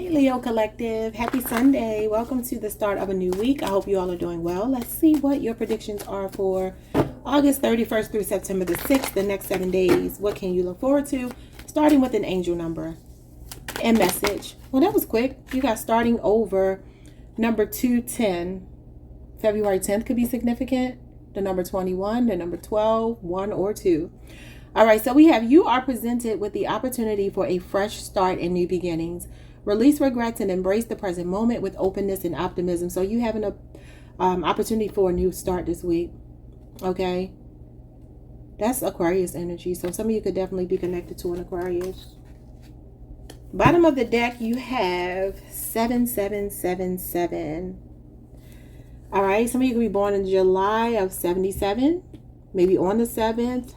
Hey Leo Collective, happy Sunday. Welcome to the start of a new week. I hope you all are doing well. Let's see what your predictions are for August 31st through September the 6th, the next 7 days. What can you look forward to? Starting with an angel number and message. Well, that was quick. You got starting over number 210. February 10th could be significant. The number 21, the number 12, 1 or 2. All right, so we have you are presented with the opportunity for a fresh start and new beginnings. Release regrets and embrace the present moment with openness and optimism. So you have an opportunity for a new start this week. Okay. That's Aquarius energy. So some of you could definitely be connected to an Aquarius. Bottom of the deck, you have 7777. All right. Some of you could be born in July of 77. Maybe on the 7th.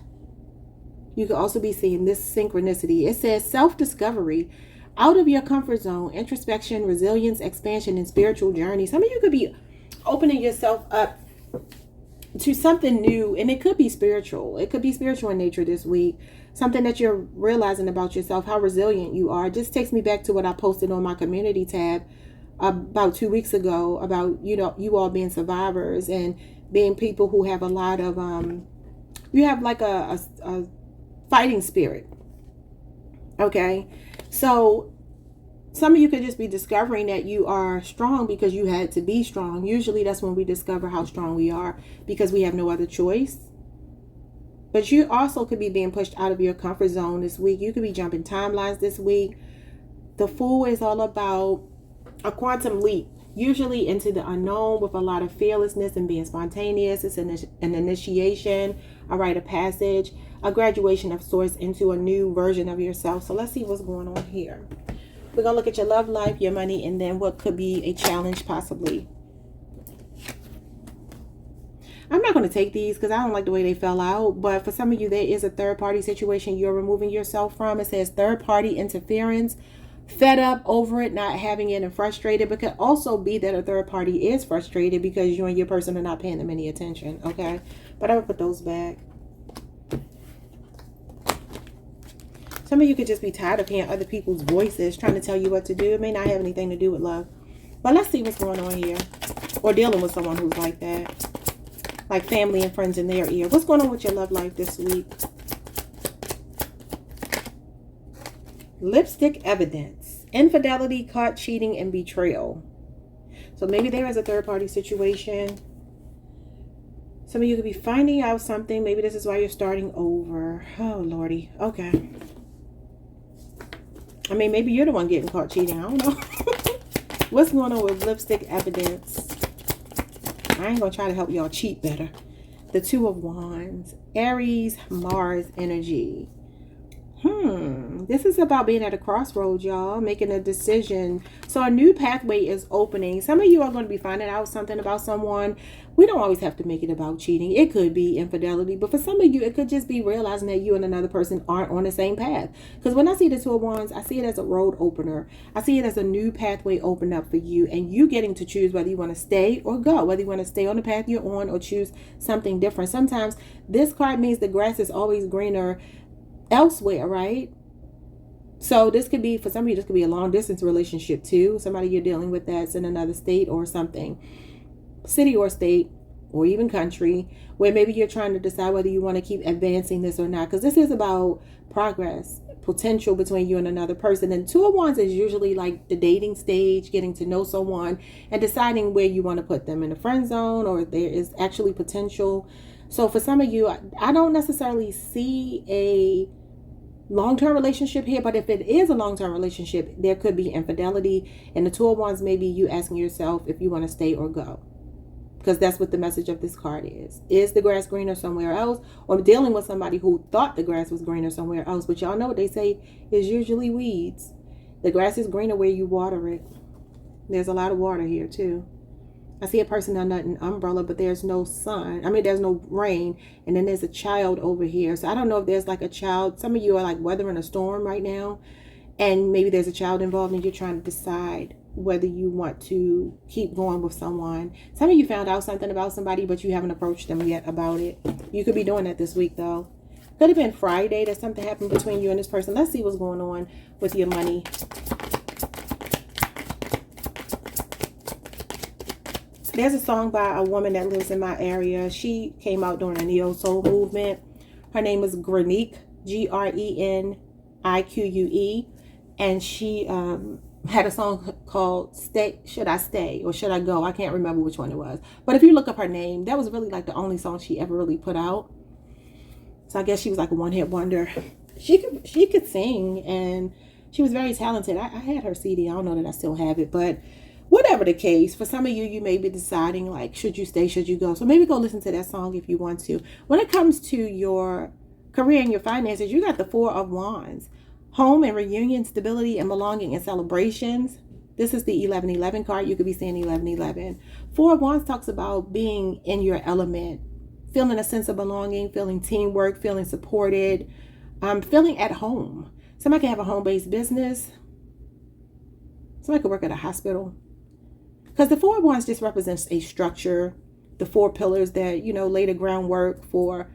You could also be seeing this synchronicity. It says self-discovery. Out of your comfort zone, introspection, resilience, expansion, and spiritual journey. Some of you could be opening yourself up to something new, and it could be spiritual. It could be spiritual in nature this week. Something that you're realizing about yourself, how resilient you are. It just takes me back to what I posted on my community tab about 2 weeks ago about, you all being survivors and being people who have a lot of, you have like a fighting spirit. Okay. So some of you could just be discovering that you are strong because you had to be strong. Usually that's when we discover how strong we are because we have no other choice. But you also could be being pushed out of your comfort zone this week. You could be jumping timelines this week. The Fool is all about a quantum leap, usually into the unknown with a lot of fearlessness and being spontaneous. It's an initiation, a rite of passage, a graduation of sorts into a new version of yourself. So let's see what's going on here. We're going to look at your love life, your money, and then what could be a challenge possibly. I'm not going to take these because I don't like the way they fell out. But for some of you, there is a third party situation you're removing yourself from. It says third party interference. Fed up over it, not having it, and frustrated. But could also be that a third party is frustrated because you and your person are not paying them any attention. Okay. But I will put those back. Some of you could just be tired of hearing other people's voices trying to tell you what to do. It may not have anything to do with love. But let's see what's going on here. Or dealing with someone who's like that. Like family and friends in their ear. What's going on with your love life this week? Lipstick evidence. Infidelity, caught cheating, and betrayal. So maybe there is a third party situation. Some of you could be finding out something. Maybe this is why you're starting over. Oh, Lordy. Okay. I mean, maybe you're the one getting caught cheating. I don't know. What's going on with lipstick evidence? I ain't going to try to help y'all cheat better. The Two of Wands. Aries, Mars energy. This is about being at a crossroads, y'all. Making a decision. So a new pathway is opening. Some of you are going to be finding out something about someone. We don't always have to make it about cheating. It could be infidelity. But for some of you, it could just be realizing that you and another person aren't on the same path. Because when I see the Two of Wands, I see it as a road opener. I see it as a new pathway open up for you. And you getting to choose whether you want to stay or go. Whether you want to stay on the path you're on or choose something different. Sometimes this card means the grass is always greener elsewhere, right? So this could be, for some of you, this could be a long distance relationship too. Somebody you're dealing with that's in another state or something. City or state or even country, where maybe you're trying to decide whether you want to keep advancing this or not. Because this is about progress, potential between you and another person. And Two of Wands is usually like the dating stage, getting to know someone and deciding where you want to put them, in the friend zone or if there is actually potential. So for some of you, I don't necessarily see a long-term relationship here, but if it is a long-term relationship, there could be infidelity. And the Two of Wands may be you asking yourself if you want to stay or go, because that's what the message of this card is. Is the grass greener somewhere else? Or dealing with somebody who thought the grass was greener somewhere else, but y'all know what they say is usually weeds. The grass is greener where you water it. There's a lot of water here too. I see a person under an umbrella, but there's no sun. I mean, there's no rain. And then there's a child over here. So I don't know if there's like a child. Some of you are like weathering a storm right now. And maybe there's a child involved and you're trying to decide whether you want to keep going with someone. Some of you found out something about somebody, but you haven't approached them yet about it. You could be doing that this week, though. Could have been Friday that something happened between you and this person. Let's see what's going on with your money. There's a song by a woman that lives in my area. She came out during the neo soul movement. Her name is Grenique, Grenique, and she had a song called "Stay." Should I stay or should I go? I can't remember which one it was. But if you look up her name, that was really like the only song she ever really put out. So I guess she was like a one-hit wonder. She could sing, and she was very talented. I had her CD. I don't know that I still have it, but whatever the case, for some of you, you may be deciding like, should you stay, should you go? So maybe go listen to that song if you want to. When it comes to your career and your finances, you got the Four of Wands. Home and reunion, stability and belonging and celebrations. This is the 1111 card. You could be saying 1111. Four of Wands talks about being in your element, feeling a sense of belonging, feeling teamwork, feeling supported, feeling at home. Somebody can have a home-based business. Somebody could work at a hospital. Because the Four of Wands just represents a structure, the four pillars that, lay the groundwork for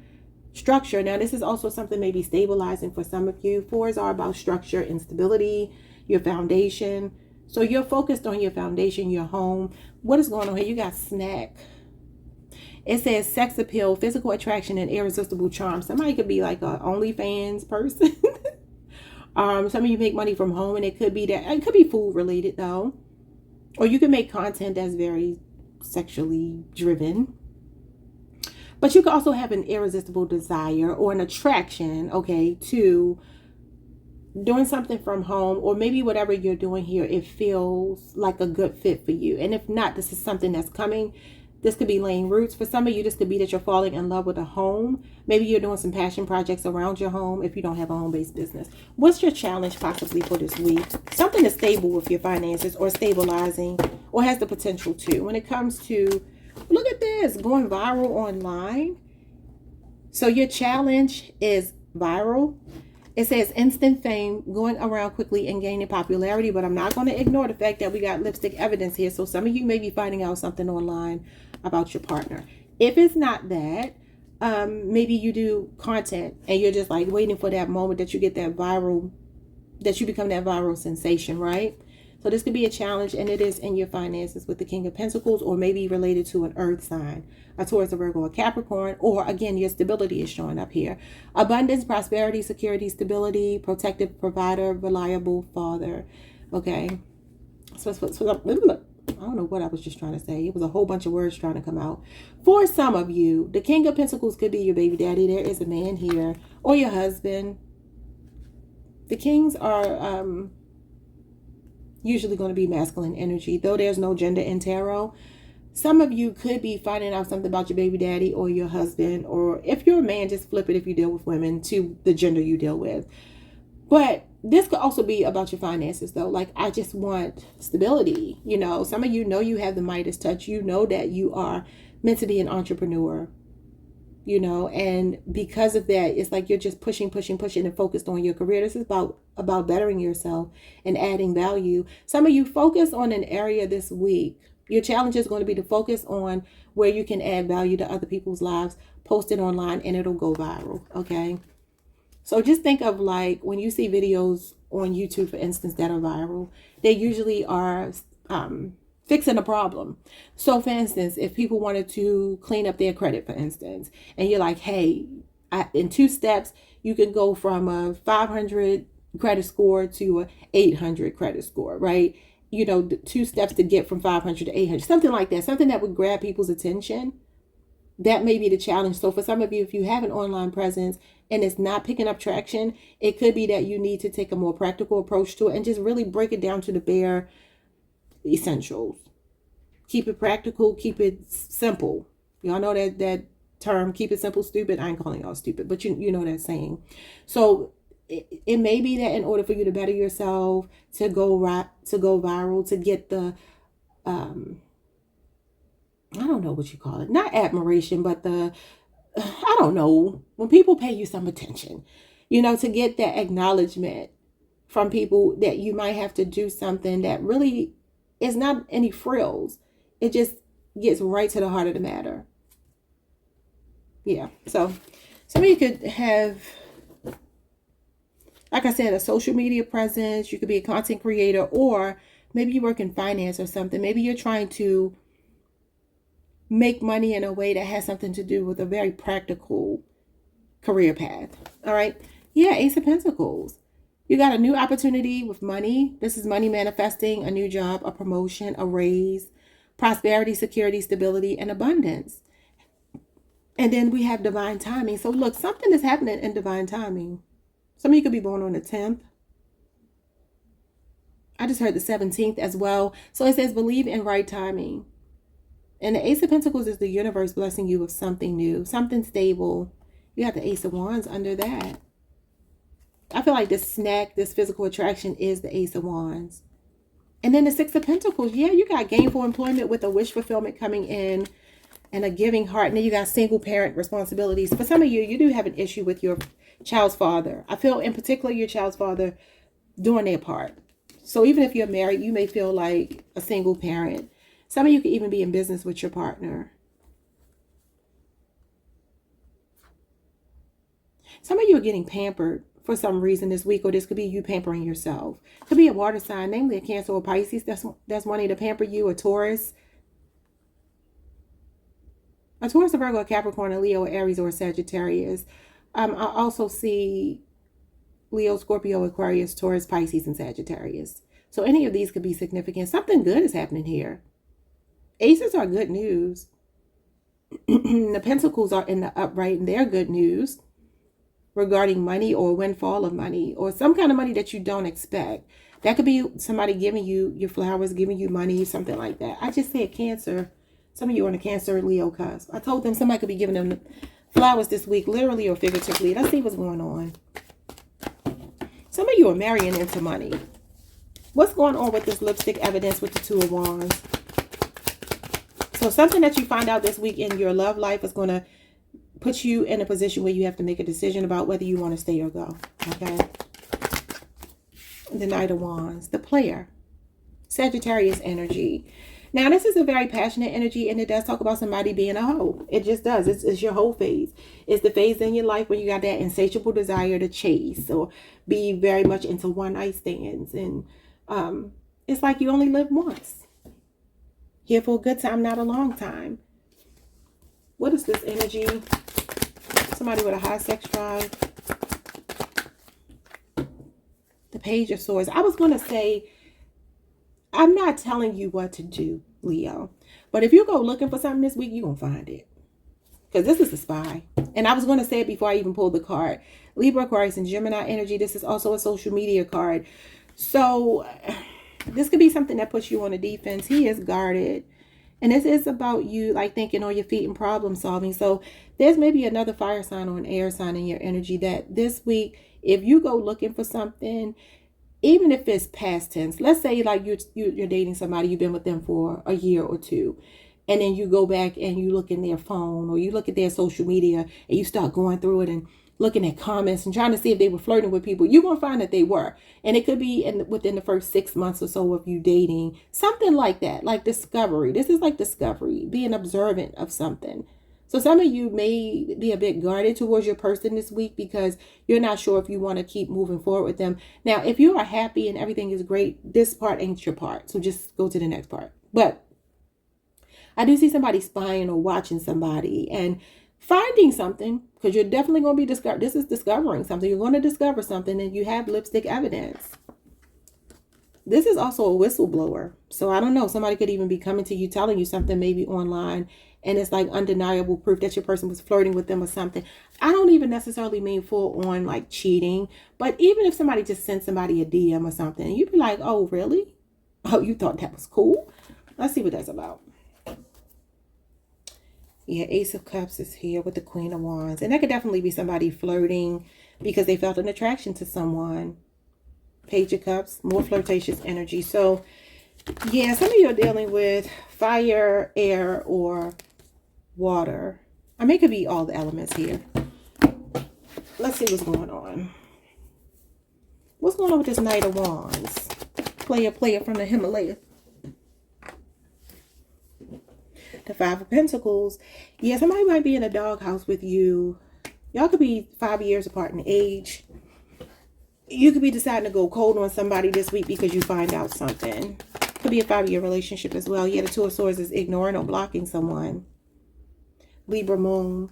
structure. Now, this is also something maybe stabilizing for some of you. Fours are about structure and stability, your foundation. So you're focused on your foundation, your home. What is going on here? You got snack. It says sex appeal, physical attraction, and irresistible charm. Somebody could be like a OnlyFans person. Some of you make money from home, and it could be that. It could be food related though. Or you can make content that's very sexually driven. But you can also have an irresistible desire or an attraction, okay, to doing something from home, or maybe whatever you're doing here, it feels like a good fit for you. And if not, this is something that's coming. This could be laying roots. For some of you, this could be that you're falling in love with a home. Maybe you're doing some passion projects around your home if you don't have a home-based business. What's your challenge possibly for this week? Something is stable with your finances or stabilizing or has the potential to. When it comes to, look at this, going viral online. So your challenge is viral. It says instant fame, going around quickly and gaining popularity, but I'm not going to ignore the fact that we got lipstick evidence here. So some of you may be finding out something online about your partner. If it's not that, maybe you do content and you're just like waiting for that moment that you get that viral, that you become that viral sensation, right? So this could be a challenge, and it is in your finances with the King of Pentacles, or maybe related to an earth sign, a Taurus, a Virgo, a Capricorn, or again, your stability is showing up here. Abundance, prosperity, security, stability, protective provider, reliable father. Okay. So I don't know what I was just trying to say. It was a whole bunch of words trying to come out. For some of you, the King of Pentacles could be your baby daddy. There is a man here, or your husband. The kings are usually going to be masculine energy, though there's no gender in tarot. Some of you could be finding out something about your baby daddy or your husband, or if you're a man, just flip it if you deal with women to the gender you deal with. But this could also be about your finances though. Like, I just want stability. Some of you know you have the Midas touch. You know that you are meant to be an entrepreneur. And because of that, it's like you're just pushing and focused on your career. This is about bettering yourself and adding value. Some of you focus on an area this week. Your challenge is going to be to focus on where you can add value to other people's lives, post it online, and it'll go viral. Okay. So just think of like when you see videos on YouTube, for instance, that are viral, they usually are, fixing a problem. So for instance, if people wanted to clean up their credit, for instance, and you're like, hey, in 2 steps, you can go from a 500 credit score to a 800 credit score, right? 2 steps to get from 500 to 800, something like that, something that would grab people's attention. That may be the challenge. So for some of you, if you have an online presence and it's not picking up traction, it could be that you need to take a more practical approach to it and just really break it down to the bare essentials. Keep it practical, keep it simple. Y'all know that term, keep it simple, stupid. I ain't calling y'all stupid, but you know that saying. So it may be that in order for you to better yourself, to go viral, to get the I don't know what you call it, not admiration, but I don't know, when people pay you some attention, to get that acknowledgement from people, that you might have to do something that really is not any frills. It just gets right to the heart of the matter. Yeah. So some of you could have, like I said, a social media presence. You could be a content creator, or maybe you work in finance or something. Maybe you're trying to make money in a way that has something to do with a very practical career path. All right. Yeah, Ace of Pentacles. You got a new opportunity with money. This is money manifesting, a new job, a promotion, a raise, prosperity, security, stability, and abundance. And then we have divine timing. So look, something is happening in divine timing. Some of you could be born on the 10th. I just heard the 17th as well. So it says believe in right timing. And the Ace of Pentacles is the universe blessing you with something new, something stable. You got the Ace of Wands under that. I feel like this snack, this physical attraction is the Ace of Wands. And then the Six of Pentacles. Yeah, you got gainful employment with a wish fulfillment coming in and a giving heart. And then you got single parent responsibilities. For some of you, you do have an issue with your child's father. I feel in particular your child's father doing their part. So even if you're married, you may feel like a single parent. Some of you could even be in business with your partner. Some of you are getting pampered for some reason this week, or this could be you pampering yourself. Could be a water sign, namely a Cancer or Pisces that's wanting to pamper you, a Taurus. A Taurus, a Virgo, a Capricorn, a Leo, a Aries, or a Sagittarius. I also see Leo, Scorpio, Aquarius, Taurus, Pisces, and Sagittarius. So any of these could be significant. Something good is happening here. Aces are good news. The Pentacles are in the upright, and they're good news regarding money or windfall of money or some kind of money that you don't expect. That could be somebody giving you your flowers, giving you money, something like that. I just said Cancer. Some of you are on a Cancer Leo cusp. I told them somebody could be giving them flowers this week, literally or figuratively. Let's see what's going on. Some of you are marrying into money. What's going on with this lipstick evidence with the Two of Wands? So something that you find out this week in your love life is going to put you in a position where you have to make a decision about whether you want to stay or go. Okay. The Knight of Wands, the player, Sagittarius energy. Now, this is a very passionate energy, and it does talk about somebody being a hoe. It just does. It's your whole phase. It's the phase in your life when you got that insatiable desire to chase or be very much into one-night stands. And it's like you only live once. Here for a good time, not a long time. What is this energy? Somebody with a high sex drive. The Page of Swords. I was going to say, I'm not telling you what to do, Leo. But if you go looking for something this week, you're going to find it. Because this is the Spy. And I was going to say it before I even pulled the card. Libra, Aquarius, and Gemini energy. This is also a social media card. So this could be something that puts you on the defense. He is guarded. And this is about you like thinking on your feet and problem solving. So there's maybe another fire sign or an air sign in your energy that this week, if you go looking for something, even if it's past tense, let's say like you're dating somebody, you've been with them for a year or two, and then you go back and you look in their phone or you look at their social media and you start going through it and looking at comments and trying to see if they were flirting with people, you're going to find that they were. And it could be within the first 6 months or so of you dating, something like that, like discovery. This is like discovery, being observant of something. So some of you may be a bit guarded towards your person this week because you're not sure if you want to keep moving forward with them. Now, if you are happy and everything is great, this part ain't your part. So just go to the next part. But I do see somebody spying or watching somebody and finding something, because you're definitely going to be discovered. This is discovering something. You're going to discover something, and you have lipstick evidence. This is also a whistleblower. So I don't know. Somebody could even be coming to you, telling you something maybe online, and it's like undeniable proof that your person was flirting with them or something. I don't even necessarily mean full on like cheating, but even if somebody just sent somebody a DM or something, and you'd be like, oh, really? Oh, you thought that was cool? Let's see what that's about. Yeah, Ace of Cups is here with the Queen of Wands. And that could definitely be somebody flirting because they felt an attraction to someone. Page of Cups, more flirtatious energy. So, yeah, some of you are dealing with fire, air, or water. I mean, it could be all the elements here. Let's see what's going on. What's going on with this Knight of Wands? Player from the Himalaya. The Five of Pentacles. Yeah, somebody might be in a doghouse with you. Y'all could be 5 years apart in age. You could be deciding to go cold on somebody this week because you find out something. Could be a 5-year relationship as well. Yeah, the Two of Swords is ignoring or blocking someone. Libra moon.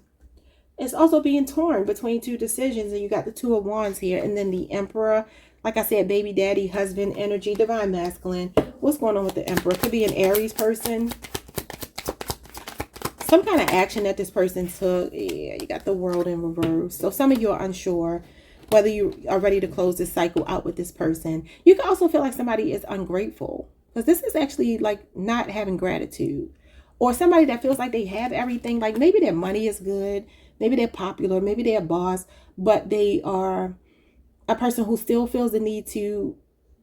It's also being torn between two decisions, and you got the Two of Wands here, and then the Emperor. Like I said, baby daddy, husband energy, divine masculine. What's going on with the Emperor? Could be an Aries person. Some kind of action that this person took. Yeah, you got the World in reverse. So some of you are unsure whether you are ready to close this cycle out with this person. You can also feel like somebody is ungrateful, because this is actually like not having gratitude. Or somebody that feels like they have everything. Like maybe their money is good. Maybe they're popular. Maybe they're a boss. But they are a person who still feels the need to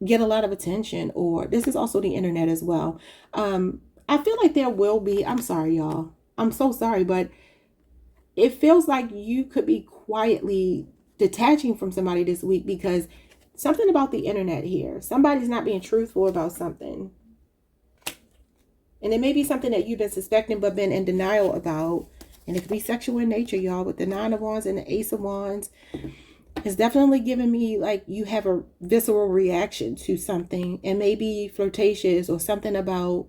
get a lot of attention. Or this is also the internet as well. I feel like there will be, I'm sorry, y'all. I'm so sorry, but it feels like you could be quietly detaching from somebody this week, because something about the internet here. Somebody's not being truthful about something. And it may be something that you've been suspecting but been in denial about. And it could be sexual in nature, y'all, with the Nine of Wands and the Ace of Wands. It's definitely giving me like you have a visceral reaction to something, and maybe flirtatious or something about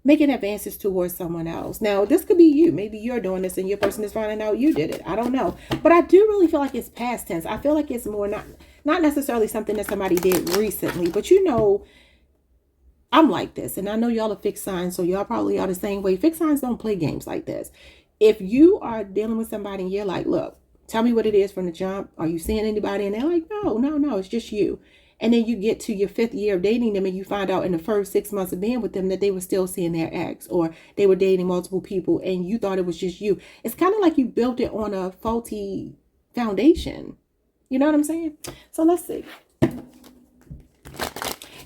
making advances towards someone else. Now, this could be you. Maybe you're doing this and your person is finding out you did it. I don't know. But I do really feel like it's past tense. I feel like it's more not necessarily something that somebody did recently, but you know, I'm like this, and I know y'all are fixed signs, so y'all probably are the same way. Fixed signs don't play games like this. If you are dealing with somebody and you're like, look, tell me what it is from the jump. Are you seeing anybody? And they're like, no, it's just you. And then you get to your 5th year of dating them, and you find out in the first 6 months of being with them that they were still seeing their ex, or they were dating multiple people, and you thought it was just you. It's kind of like you built it on a faulty foundation. You know what I'm saying? So let's see.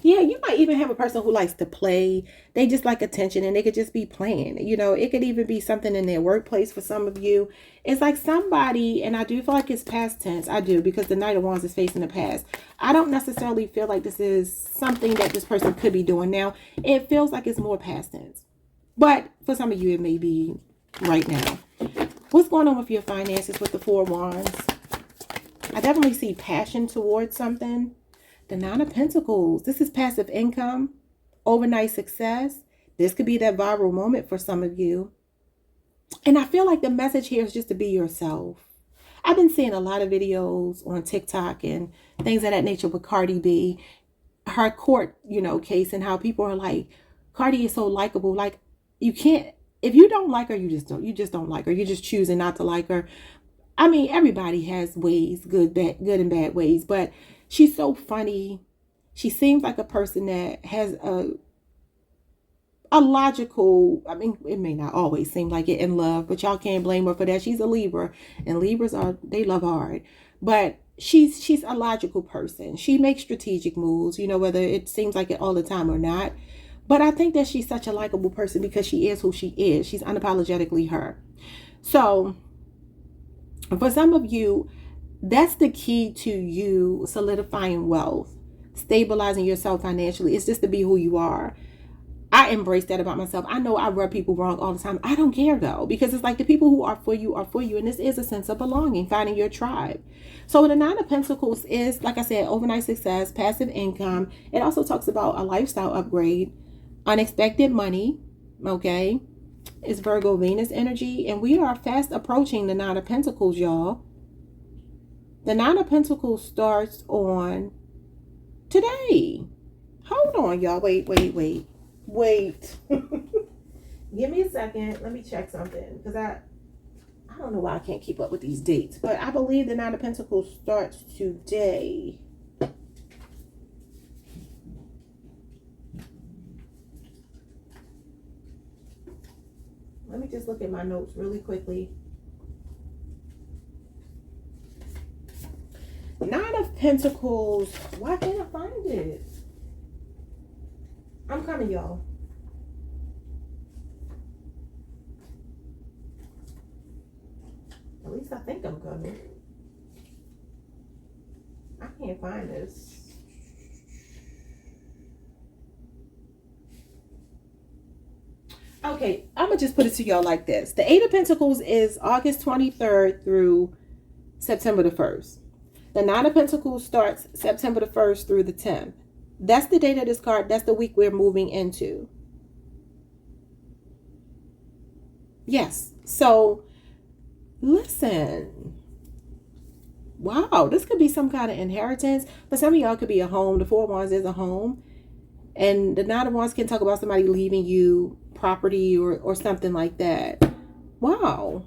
Yeah, you might even have a person who likes to play. They just like attention, and they could just be playing. You know, it could even be something in their workplace for some of you. It's like somebody, and I do feel like it's past tense. I do, because the Knight of Wands is facing the past. I don't necessarily feel like this is something that this person could be doing now. It feels like it's more past tense. But for some of you, it may be right now. What's going on with your finances with the Four of Wands? I definitely see passion towards something. The Nine of Pentacles. This is passive income, overnight success. This could be that viral moment for some of you. And I feel like the message here is just to be yourself. I've been seeing a lot of videos on TikTok and things of that nature with Cardi B, her court, case, and how people are like, Cardi is so likable. Like, you can't, if you don't like her, you just don't like her. You're just choosing not to like her. I mean, everybody has ways, good and bad ways, but she's so funny. She seems like a person that has a logical, I mean, it may not always seem like it in love, but y'all can't blame her for that. She's a Libra, and Libras they love hard. But she's a logical person. She makes strategic moves, whether it seems like it all the time or not. But I think that she's such a likable person because she is who she is. She's unapologetically her. So for some of you, that's the key to you solidifying wealth, stabilizing yourself financially. It's just to be who you are. I embrace that about myself. I know I rub people wrong all the time. I don't care though, because it's like the people who are for you. And this is a sense of belonging, finding your tribe. So the Nine of Pentacles is, like I said, overnight success, passive income. It also talks about a lifestyle upgrade, unexpected money. Okay. It's Virgo Venus energy. And we are fast approaching the Nine of Pentacles, y'all. The Nine of Pentacles starts on today. Hold on, y'all. Wait. Give me a second. Let me check something, because I don't know why I can't keep up with these dates, but I believe the Nine of Pentacles starts today. Let me just look at my notes really quickly. Nine of Pentacles. Why can't I find it? I'm coming, y'all. At least I think I'm coming. I can't find this. Okay, I'm going to just put it to y'all like this. The Eight of Pentacles is August 23rd through September the 1st. The Nine of Pentacles starts September the 1st through the 10th. That's the date of this card. That's the week we're moving into. Yes. So Listen. Wow, this could be some kind of inheritance. But some of y'all could be a home. The Four of Wands is a home. And the Nine of Wands can talk about somebody leaving you property or something like that. Wow.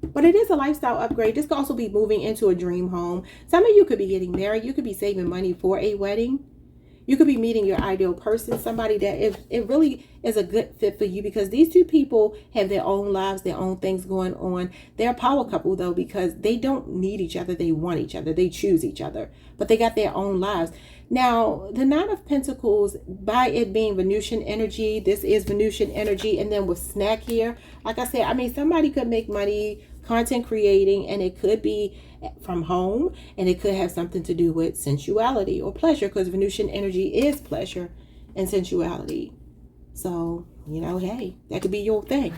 But it is a lifestyle upgrade. This could also be moving into a dream home. Some of you could be getting married. You could be saving money for a wedding. You could be meeting your ideal person, somebody that it really is a good fit for you, because these two people have their own lives, their own things going on. They're a power couple, though, because they don't need each other. They want each other. They choose each other, but they got their own lives. Now, the Nine of Pentacles, by it being Venusian energy, this is Venusian energy. And then with snack here, like I said, I mean, somebody could make money content creating, and it could be from home, and it could have something to do with sensuality or pleasure, because Venusian energy is pleasure and sensuality. So, you know, hey, that could be your thing.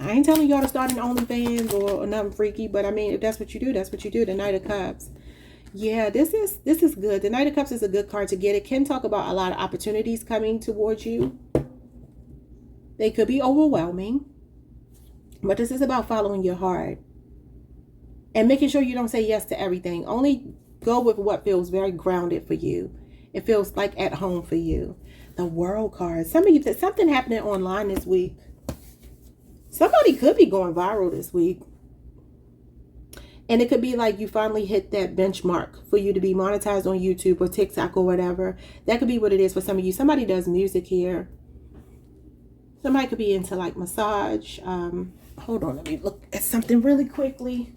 I ain't telling y'all to start an OnlyFans or nothing freaky, but I mean, if that's what you do, that's what you do. The Knight of Cups. Yeah, this is good. The Knight of Cups is a good card to get. It can talk about a lot of opportunities coming towards you. They could be overwhelming, but this is about following your heart and making sure you don't say yes to everything. Only go with what feels very grounded for you. It feels like at home for you. The World card. Some of you, something happening online this week. Somebody could be going viral this week. And it could be like you finally hit that benchmark for you to be monetized on YouTube or TikTok or whatever. That could be what it is for some of you. Somebody does music here. Somebody could be into like massage. Hold on, let me look at something really quickly.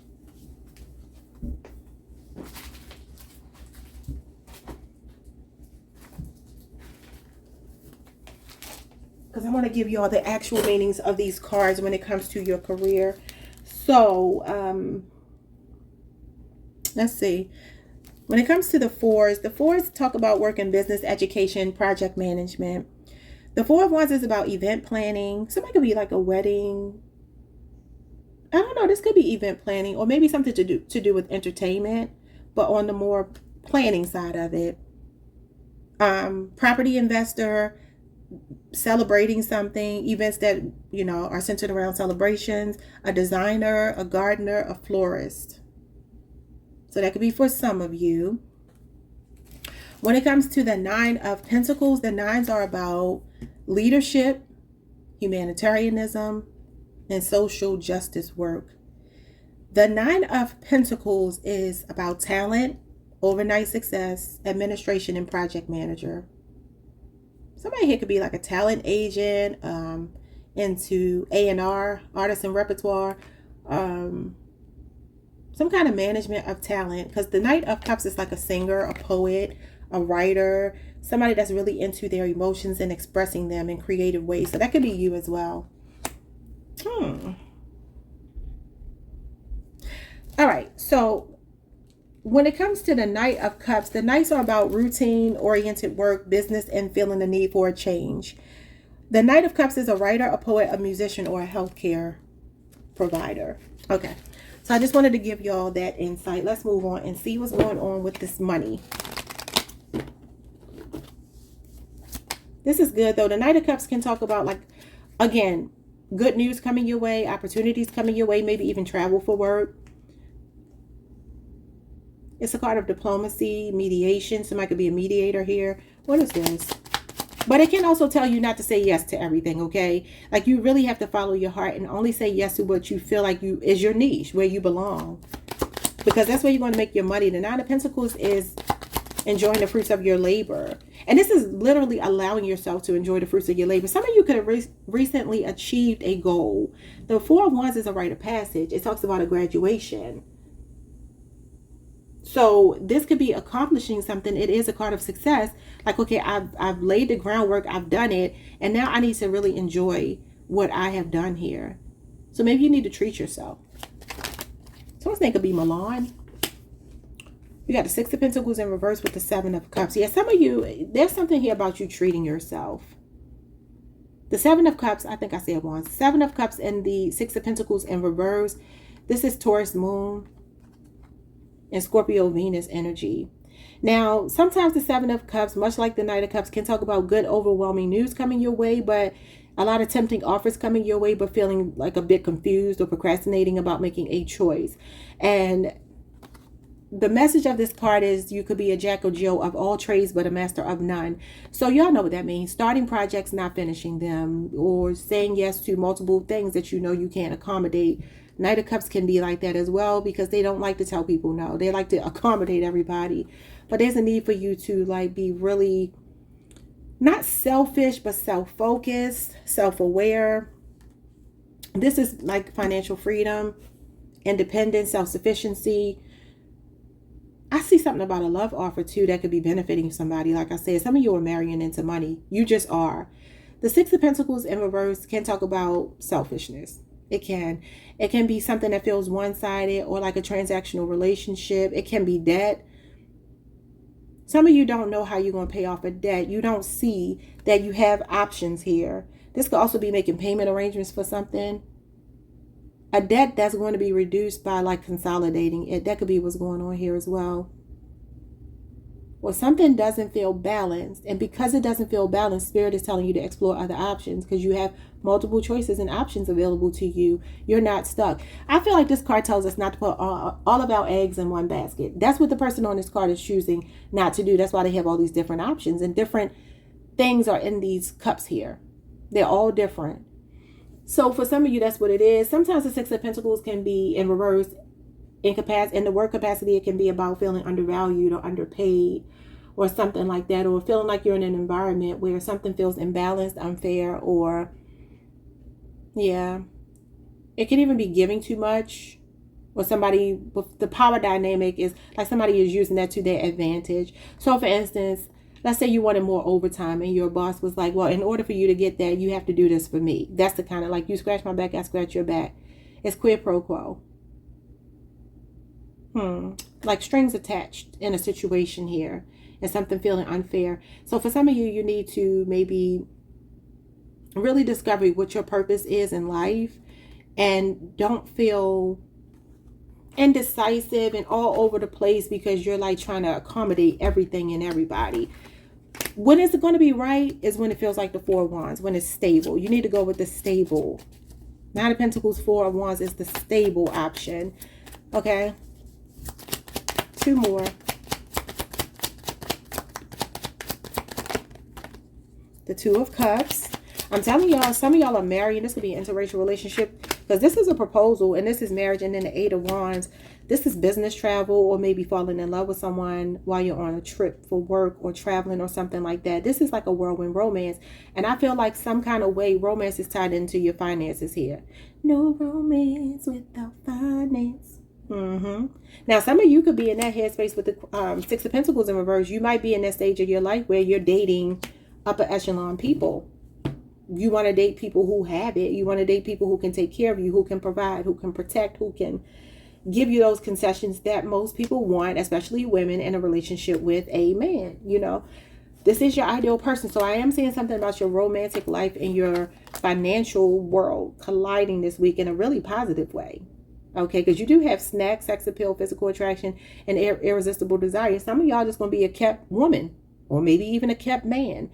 Because I want to give you all the actual meanings of these cards when it comes to your career. So, let's see. When it comes to the fours talk about work and business, education, project management. The Four of Wands is about event planning. Somebody could be like a wedding. I don't know. This could be event planning, or maybe something to do with entertainment, but on the more planning side of it. Property investor, celebrating something, events that, you know, are centered around celebrations. A designer, a gardener, a florist. So that could be for some of you. When it comes to the Nine of Pentacles, the nines are about leadership, humanitarianism, and social justice work. The Nine of Pentacles is about talent, overnight success, administration, and project manager. Somebody here could be like a talent agent, into A&R, artist and repertoire, some kind of management of talent, because the Knight of Cups is like a singer, a poet, a writer, somebody that's really into their emotions and expressing them in creative ways. So that could be you as well. All right, so when it comes to the Knight of Cups, the Knights are about routine oriented work, business, and feeling the need for a change. The Knight of Cups is a writer, a poet, a musician, or a healthcare provider. Okay, so I just wanted to give y'all that insight. Let's move on and see what's going on with this money. This is good, though. The Knight of Cups can talk about, like, again, good news coming your way, opportunities coming your way, maybe even travel for work. It's a card of diplomacy, mediation. Somebody could be a mediator here. What is this? But it can also tell you not to say yes to everything, okay? Like, you really have to follow your heart and only say yes to what you feel like is your niche, where you belong. Because that's where you're going to make your money. The Nine of Pentacles is enjoying the fruits of your labor. And this is literally allowing yourself to enjoy the fruits of your labor. Some of you could have recently achieved a goal. The Four of Wands is a rite of passage. It talks about a graduation. So this could be accomplishing something. It is a card of success. Like, okay, I've laid the groundwork. I've done it. And now I need to really enjoy what I have done here. So maybe you need to treat yourself. Someone's name could be Milan. You got the Six of Pentacles in reverse with the Seven of Cups. Yeah, some of you, there's something here about you treating yourself. The Seven of Cups, I think I said once. Seven of Cups and the Six of Pentacles in reverse. This is Taurus Moon and Scorpio Venus energy. Now, sometimes the Seven of Cups, much like the Knight of Cups, can talk about good, overwhelming news coming your way, but a lot of tempting offers coming your way, but feeling like a bit confused or procrastinating about making a choice. And the message of this card is you could be a jack or Jill of all trades, but a master of none. So y'all know what that means. Starting projects, not finishing them, or saying yes to multiple things that you know you can't accommodate. Knight of Cups can be like that as well, because they don't like to tell people no. They like to accommodate everybody. But there's a need for you to like be really not selfish, but self-focused, self-aware. This is like financial freedom, independence, self-sufficiency. I see something about a love offer too that could be benefiting somebody. Like I said, some of you are marrying into money. You just are. The Six of Pentacles in reverse can talk about selfishness. It can. It can be something that feels one-sided or like a transactional relationship. It can be debt. Some of you don't know how you're going to pay off a debt. You don't see that you have options here. This could also be making payment arrangements for something. A debt that's going to be reduced by like consolidating it. That could be what's going on here as well. Or something doesn't feel balanced. And because it doesn't feel balanced, Spirit is telling you to explore other options, because you have multiple choices and options available to you. You're not stuck. I feel like this card tells us not to put all of our eggs in one basket. That's what the person on this card is choosing not to do. That's why they have all these different options, and different things are in these cups here. They're all different. So for some of you, that's what it is. Sometimes the Six of Pentacles can be in reverse. In the work capacity, it can be about feeling undervalued or underpaid or something like that, or feeling like you're in an environment where something feels imbalanced, unfair, or it can even be giving too much, or somebody with the power dynamic is like somebody is using that to their advantage. So for instance, let's say you wanted more overtime and your boss was like, well, in order for you to get that, you have to do this for me. That's the kind of like, you scratch my back, I scratch your back. It's quid pro quo. Like strings attached in a situation here, and something feeling unfair. So for some of you, you need to maybe really discover what your purpose is in life, and don't feel indecisive and all over the place because you're like trying to accommodate everything and everybody. When is it going to be right is when it feels like the Four of Wands, when it's stable. You need to go with the stable. Nine of Pentacles, Four of Wands is the stable option. Okay. Two more. The Two of Cups. I'm telling y'all, some of y'all are married. This could be an interracial relationship, because this is a proposal and this is marriage. And then the Eight of Wands, this is business travel, or maybe falling in love with someone while you're on a trip for work or traveling or something like that. This is like a whirlwind romance. And I feel like some kind of way romance is tied into your finances here. No romance without finance. Now, some of you could be in that headspace with the Six of Pentacles in reverse. You might be in that stage of your life where you're dating upper echelon people. You want to date people who have it. You want to date people who can take care of you, who can provide, who can protect, who can give you those concessions that most people want, especially women in a relationship with a man. You know, this is your ideal person. So I am saying something about your romantic life and your financial world colliding this week in a really positive way. Okay, because you do have snack, sex appeal, physical attraction, and irresistible desire. Some of y'all just going to be a kept woman, or maybe even a kept man.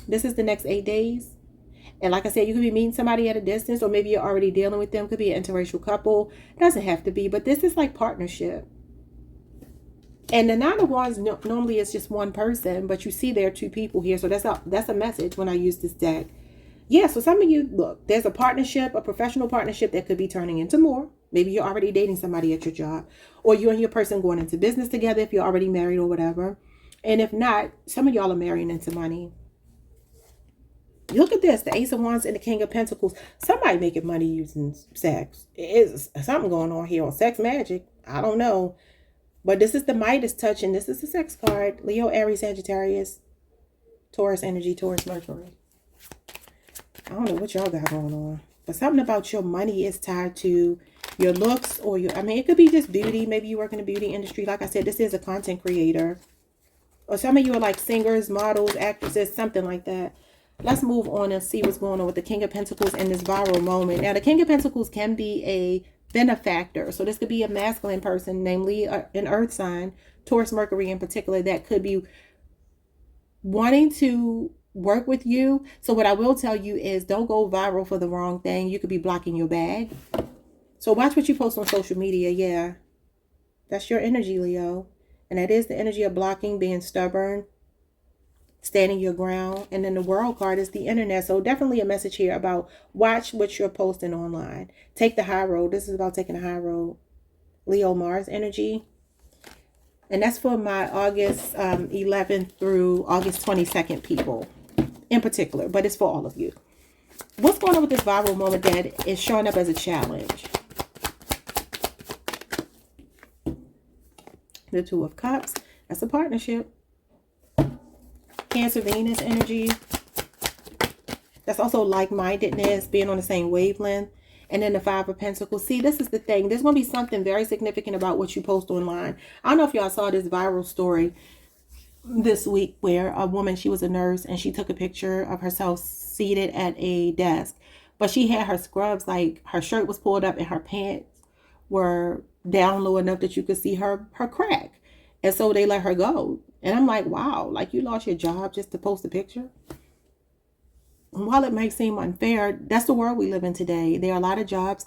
This is the next 8 days. And like I said, you could be meeting somebody at a distance, or maybe you're already dealing with them. Could be an interracial couple. Doesn't have to be, but this is like partnership. And the Nine of Wands normally is just one person, but you see there are two people here. So that's a message when I use this deck. Yeah, so some of you, look, there's a partnership, a professional partnership that could be turning into more. Maybe you're already dating somebody at your job, or you and your person going into business together if you're already married or whatever. And if not, some of y'all are marrying into money. Look at this, the Ace of Wands and the King of Pentacles. Somebody making money using sex. It is something going on here, or sex magic. I don't know. But this is the Midas touch, and this is the sex card. Leo, Aries, Sagittarius, Taurus energy, Taurus, Mercury. I don't know what y'all got going on, but something about your money is tied to your looks, or your, I mean, it could be just beauty. Maybe you work in the beauty industry. Like I said, this is a content creator, or some of you are like singers, models, actresses, something like that. Let's move on and see what's going on with the King of Pentacles in this viral moment. Now, the King of Pentacles can be a benefactor. So this could be a masculine person, namely an earth sign, Taurus, Mercury in particular, that could be wanting to work with you. So what I will tell you is don't go viral for the wrong thing. You could be blocking your bag. So watch what you post on social media. Yeah, that's your energy, Leo. And that is the energy of blocking, being stubborn, standing your ground. And then the world card is the internet. So definitely a message here about watch what you're posting online. Take the high road. This is about taking the high road. Leo, Mars energy. And that's for my August 11th through August 22nd people in particular. But it's for all of you. What's going on with this viral moment that is showing up as a challenge? The Two of Cups. That's a partnership. Cancer, Venus energy. That's also like-mindedness, being on the same wavelength. And then the Five of Pentacles. See, this is the thing. There's going to be something very significant about what you post online. I don't know if y'all saw this viral story this week where a woman, she was a nurse, and she took a picture of herself seated at a desk. But she had her scrubs, like her shirt was pulled up and her pants were down low enough that you could see her crack. And so they let her go. And I'm like, wow, like you lost your job just to post a picture? And while it may seem unfair, that's the world we live in today. There are a lot of jobs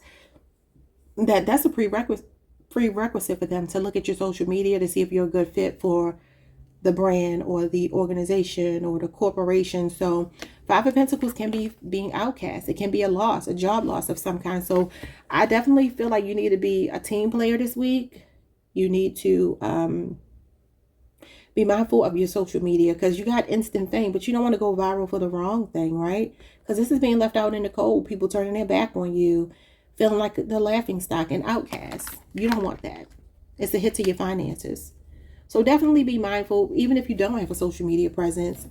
that's a prerequisite for them to look at your social media to see if you're a good fit for the brand or the organization or the corporation. So Five of Pentacles can be being outcast. It can be a loss, a job loss of some kind. So I definitely feel like you need to be a team player this week. You need to be mindful of your social media because you got instant fame, but you don't want to go viral for the wrong thing, right? Because this is being left out in the cold. People turning their back on you, feeling like the laughing stock and outcast. You don't want that. It's a hit to your finances. So definitely be mindful, even if you don't have a social media presence,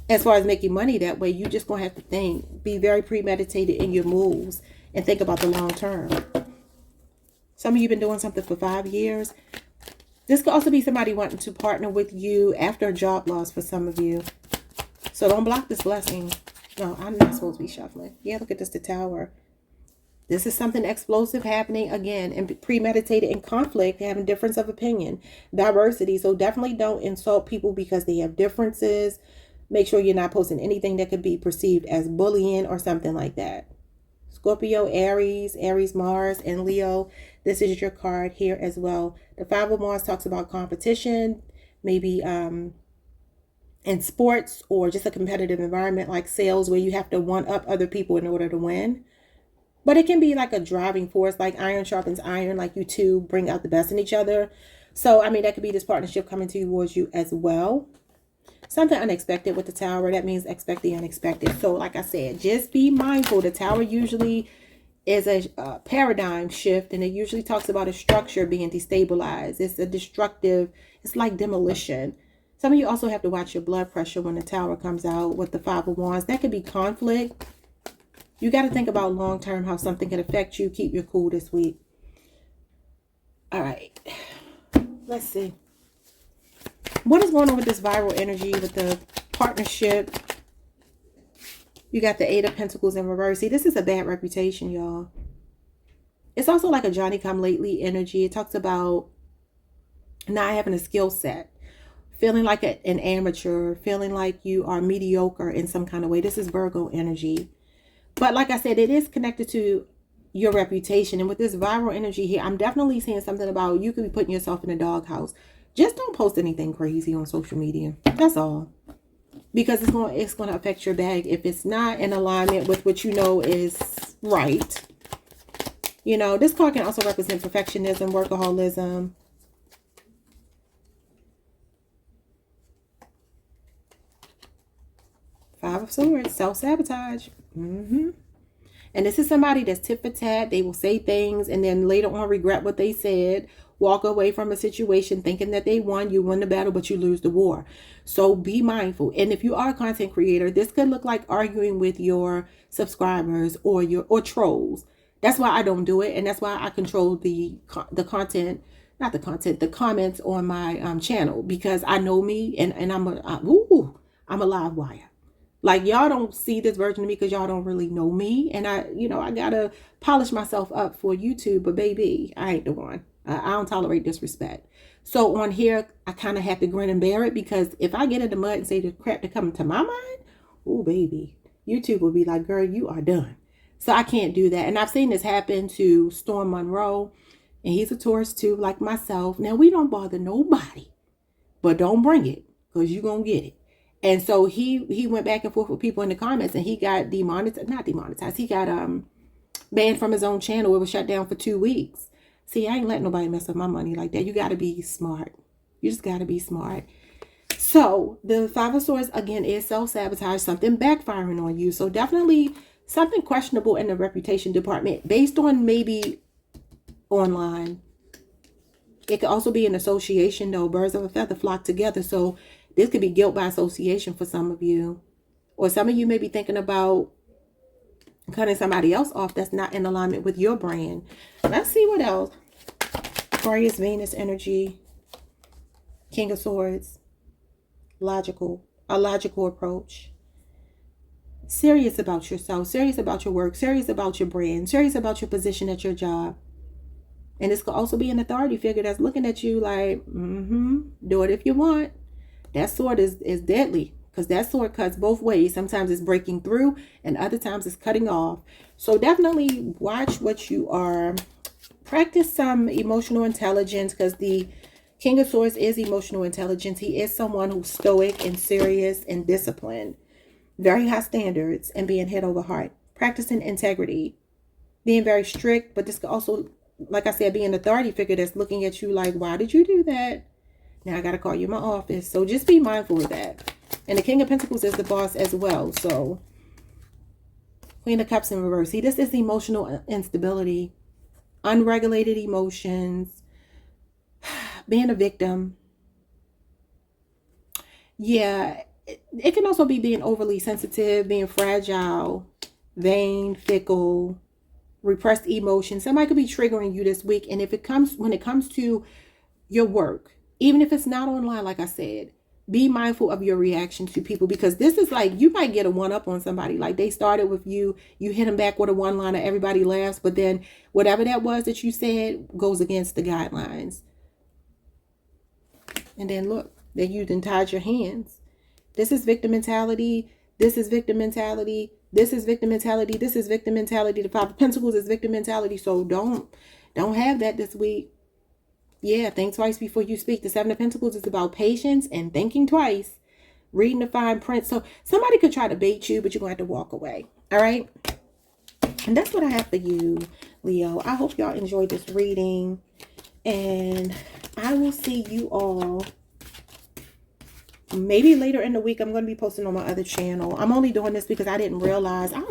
as far as making money that way. You just going to have to think, be very premeditated in your moves and think about the long term. Some of you have been doing something for 5 years. This could also be somebody wanting to partner with you after a job loss for some of you. So don't block this blessing. No, I'm not supposed to be shuffling. Yeah, look at this, the Tower. This is something explosive happening again, and premeditated in conflict, having difference of opinion, diversity. So definitely don't insult people because they have differences. Make sure you're not posting anything that could be perceived as bullying or something like that. Scorpio, Aries, Mars, and Leo. This is your card here as well. The Five of Wands talks about competition, maybe in sports or just a competitive environment like sales where you have to one up other people in order to win. But it can be like a driving force, like iron sharpens iron, like you two bring out the best in each other. So, I mean, that could be this partnership coming towards you as well. Something unexpected with the Tower. That means expect the unexpected. So, like I said, just be mindful. The Tower usually is a paradigm shift, and it usually talks about a structure being destabilized. It's a destructive, it's like demolition. Some of you also have to watch your blood pressure when the Tower comes out with the Five of Wands. That could be conflict. You got to think about long term how something can affect you. Keep your cool this week. All right. Let's see. What is going on with this viral energy with the partnership? You got the Eight of Pentacles in reverse. See, this is a bad reputation, y'all. It's also like a Johnny-come-lately energy. It talks about not having a skill set, feeling like an amateur, feeling like you are mediocre in some kind of way. This is Virgo energy. But like I said, it is connected to your reputation. And with this viral energy here, I'm definitely seeing something about you could be putting yourself in a doghouse. Just don't post anything crazy on social media. That's all. Because it's going to affect your bag if it's not in alignment with what you know is right. You know, this card can also represent perfectionism, workaholism. Five of Swords, self-sabotage. And this is somebody that's tit for tat. They will say things and then later on regret what they said. Walk away from a situation thinking that they won. You win the battle, but you lose the war. So be mindful. And if you are a content creator, this could look like arguing with your subscribers or trolls. That's why I don't do it. And that's why I control the content, not the content, the comments on my channel, because I know me and I'm a live wire. Like, y'all don't see this version of me because y'all don't really know me. And I gotta polish myself up for YouTube. But baby, I ain't the one. I don't tolerate disrespect. So on here, I kind of have to grin and bear it, because if I get in the mud and say the crap that comes to my mind, oh baby, YouTube will be like, girl, you are done. So I can't do that. And I've seen this happen to Storm Monroe, and he's a Taurus too, like myself. Now, we don't bother nobody, but don't bring it, because you're going to get it. And so he went back and forth with people in the comments, and he got not demonetized. He got banned from his own channel. It was shut down for 2 weeks. See, I ain't letting nobody mess up my money like that. You got to be smart. You just got to be smart. So the Five of Swords, again, is self-sabotage, something backfiring on you. So definitely something questionable in the reputation department based on maybe online. It could also be an association, though. Birds of a feather flock together. So this could be guilt by association for some of you. Or some of you may be thinking about cutting somebody else off that's not in alignment with your brand. Let's see what else. Aquarius, Venus energy. King of Swords. A logical approach. Serious about yourself. Serious about your work. Serious about your brand. Serious about your position at your job. And this could also be an authority figure that's looking at you like, do it if you want. That sword is deadly, because that sword cuts both ways. Sometimes it's breaking through, and other times it's cutting off. So definitely watch what you are. Practice some emotional intelligence, because the King of Swords is emotional intelligence. He is someone who's stoic and serious and disciplined. Very high standards and being head over heart. Practicing integrity. Being very strict, but this could also, like I said, be an authority figure that's looking at you like, why did you do that? Now I got to call you in my office. So just be mindful of that. And the King of Pentacles is the boss as well. So Queen of Cups in reverse. See, this is emotional instability. Unregulated emotions. Being a victim. Yeah. It can also be being overly sensitive, being fragile, vain, fickle, repressed emotions. Somebody could be triggering you this week. And when it comes to your work, even if it's not online, like I said, be mindful of your reaction to people, because this is like, you might get a one-up on somebody. Like, they started with you, you hit them back with a one-liner, everybody laughs, but then whatever that was that you said goes against the guidelines. And then look, that you then tied your hands. This is victim mentality. This is victim mentality. This is victim mentality. This is victim mentality. The Five of Pentacles is victim mentality. So don't have that this week. Yeah, think twice before you speak. The Seven of Pentacles is about patience and thinking twice. Reading the fine print. So somebody could try to bait you, but you're going to have to walk away. All right? And that's what I have for you, Leo. I hope y'all enjoyed this reading. And I will see you all maybe later in the week. I'm going to be posting on my other channel. I'm only doing this because I don't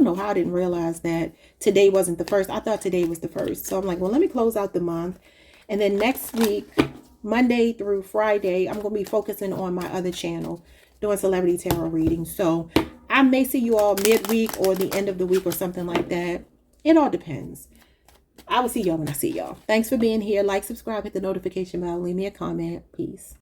know how I didn't realize that today wasn't the first. I thought today was the first. So I'm like, well, let me close out the month. And then next week, Monday through Friday, I'm going to be focusing on my other channel, doing celebrity tarot readings. So I may see you all midweek or the end of the week or something like that. It all depends. I will see y'all when I see y'all. Thanks for being here. Like, subscribe, hit the notification bell, leave me a comment. Peace.